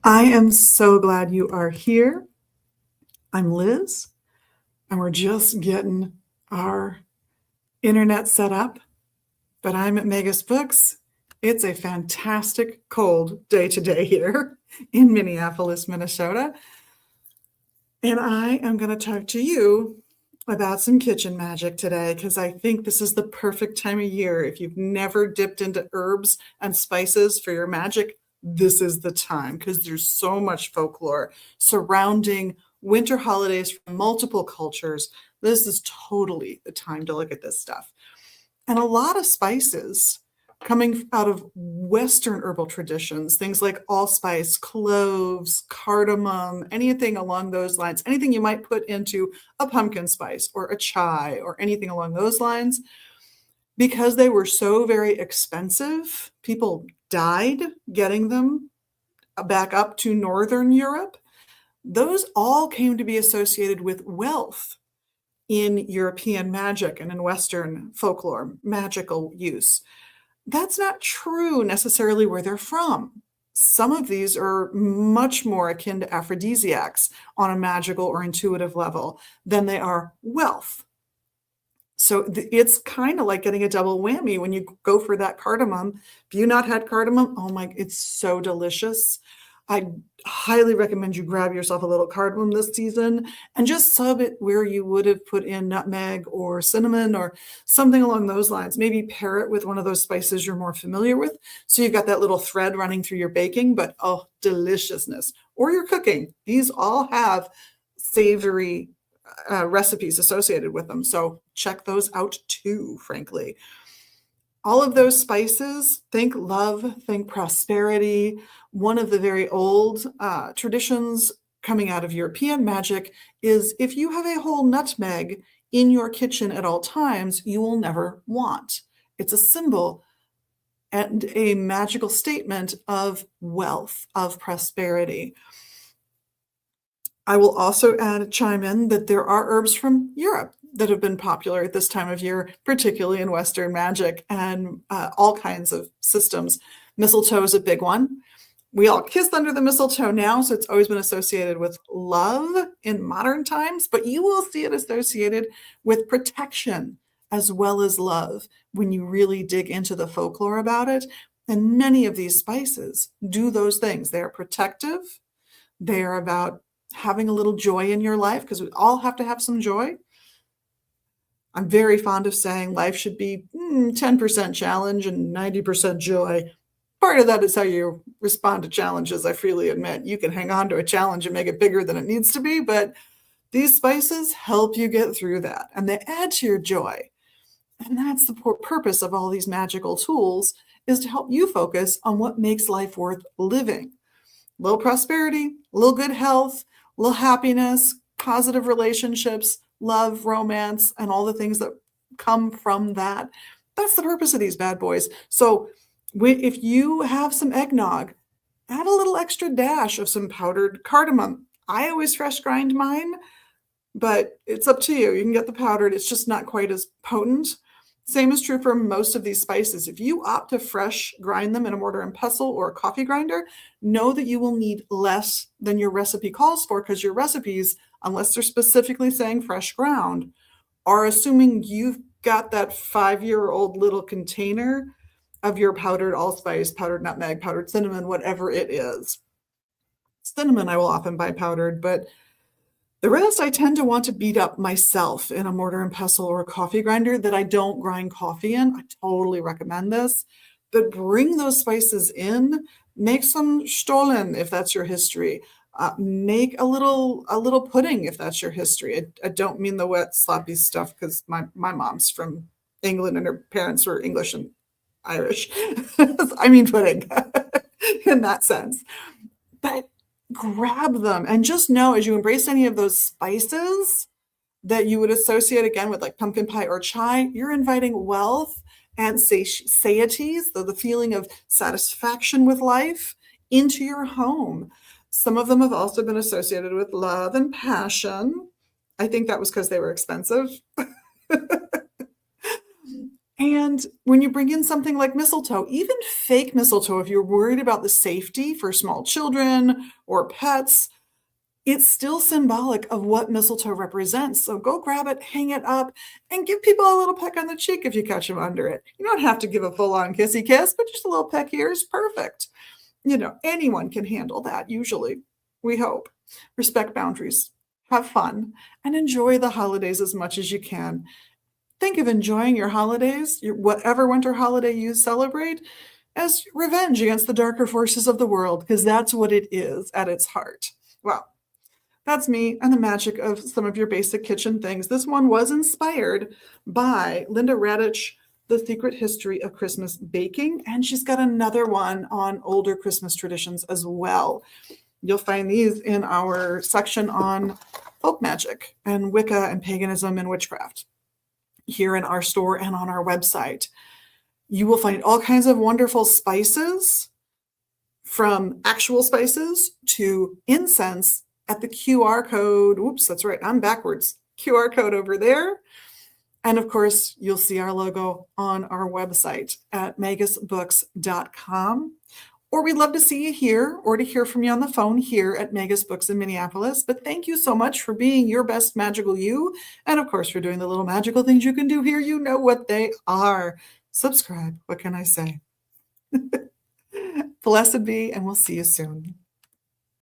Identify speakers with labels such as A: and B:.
A: I am so glad you are here. I'm Liz, and we're just getting our internet set up, but I'm at Megas Books. It's a fantastic cold day today here in Minneapolis, Minnesota. And I am going to talk to you about some kitchen magic today because I think this is the perfect time of year. If you've never dipped into herbs and spices for your magic, this is the time because there's so much folklore surrounding winter holidays from multiple cultures. This is totally the time to look at this stuff. And a lot of spices coming out of Western herbal traditions, things like allspice, cloves, cardamom, anything along those lines, anything you might put into a pumpkin spice or a chai or anything along those lines, because they were so very expensive, people died getting them back up to Northern Europe. Those all came to be associated with wealth in European magic and in Western folklore, magical use. That's not true necessarily where they're from. Some of these are much more akin to aphrodisiacs on a magical or intuitive level than they are wealth. So it's kind of like getting a double whammy when you go for that cardamom. If you not had cardamom, oh my, it's so delicious. I highly recommend you grab yourself a little cardamom this season and just sub it where you would have put in nutmeg or cinnamon or something along those lines. Maybe pair it with one of those spices you're more familiar with. So you've got that little thread running through your baking, but oh, deliciousness. Or your cooking. These all have savory recipes associated with them. So check those out too, frankly. All of those spices, think love, think prosperity. One of the very old traditions coming out of European magic is if you have a whole nutmeg in your kitchen at all times, you will never want. It's a symbol and a magical statement of wealth, of prosperity. I will also chime in that there are herbs from Europe that have been popular at this time of year, particularly in Western magic and all kinds of systems. Mistletoe is a big one. We all kiss under the mistletoe now, so it's always been associated with love in modern times, but you will see it associated with protection as well as love when you really dig into the folklore about it. And many of these spices do those things. They are protective. They are about having a little joy in your life because we all have to have some joy. I'm very fond of saying life should be 10% challenge and 90% joy. Part of that is how you respond to challenges, I freely admit. You can hang on to a challenge and make it bigger than it needs to be, but these spices help you get through that and they add to your joy. And that's the purpose of all these magical tools, is to help you focus on what makes life worth living. A little prosperity, a little good health, a little happiness, positive relationships, love, romance, and all the things that come from that. That's the purpose of these bad boys. So if you have some eggnog, add a little extra dash of some powdered cardamom. I always fresh grind mine, but it's up to you. You can get the powdered. It's just not quite as potent. Same is true for most of these spices. If you opt to fresh grind them in a mortar and pestle or a coffee grinder, know that you will need less than your recipe calls for, because your recipes, unless they're specifically saying fresh ground, are assuming you've got that 5-year-old little container of your powdered allspice, powdered nutmeg, powdered cinnamon, whatever it is. Cinnamon I will often buy powdered, but the rest I tend to want to beat up myself in a mortar and pestle or a coffee grinder that I don't grind coffee in. I totally recommend this. But bring those spices in, make some stollen if that's your history. Make a little pudding if that's your history. I don't mean the wet, sloppy stuff because my mom's from England and her parents were English and Irish. I mean pudding in that sense. But grab them and just know, as you embrace any of those spices that you would associate again with like pumpkin pie or chai, you're inviting wealth and satiety, so the feeling of satisfaction with life, into your home. Some of them have also been associated with love and passion. I think that was because they were expensive. And when you bring in something like mistletoe, even fake mistletoe, if you're worried about the safety for small children or pets, it's still symbolic of what mistletoe represents. So go grab it, hang it up, and give people a little peck on the cheek if you catch them under it. You don't have to give a full-on kissy kiss, but just a little peck here is perfect. Anyone can handle that usually, we hope. Respect boundaries, have fun, and enjoy the holidays as much as you can. Think of enjoying your holidays, whatever winter holiday you celebrate, as revenge against the darker forces of the world, because that's what it is at its heart. Well, that's me and the magic of some of your basic kitchen things. This one was inspired by Linda Radich, The Secret History of Christmas Baking, and she's got another one on older Christmas traditions as well. You'll find these in our section on folk magic and Wicca and paganism and witchcraft here in our store and on our website. You will find all kinds of wonderful spices, from actual spices to incense, at the QR code. Oops, that's right, I'm backwards. QR code over there. And of course, you'll see our logo on our website at magusbooks.com. Or we'd love to see you here or to hear from you on the phone here at Magus Books in Minneapolis. But thank you so much for being your best magical you. And of course, for doing the little magical things you can do here. You know what they are. Subscribe. What can I say? Blessed be, and we'll see you soon.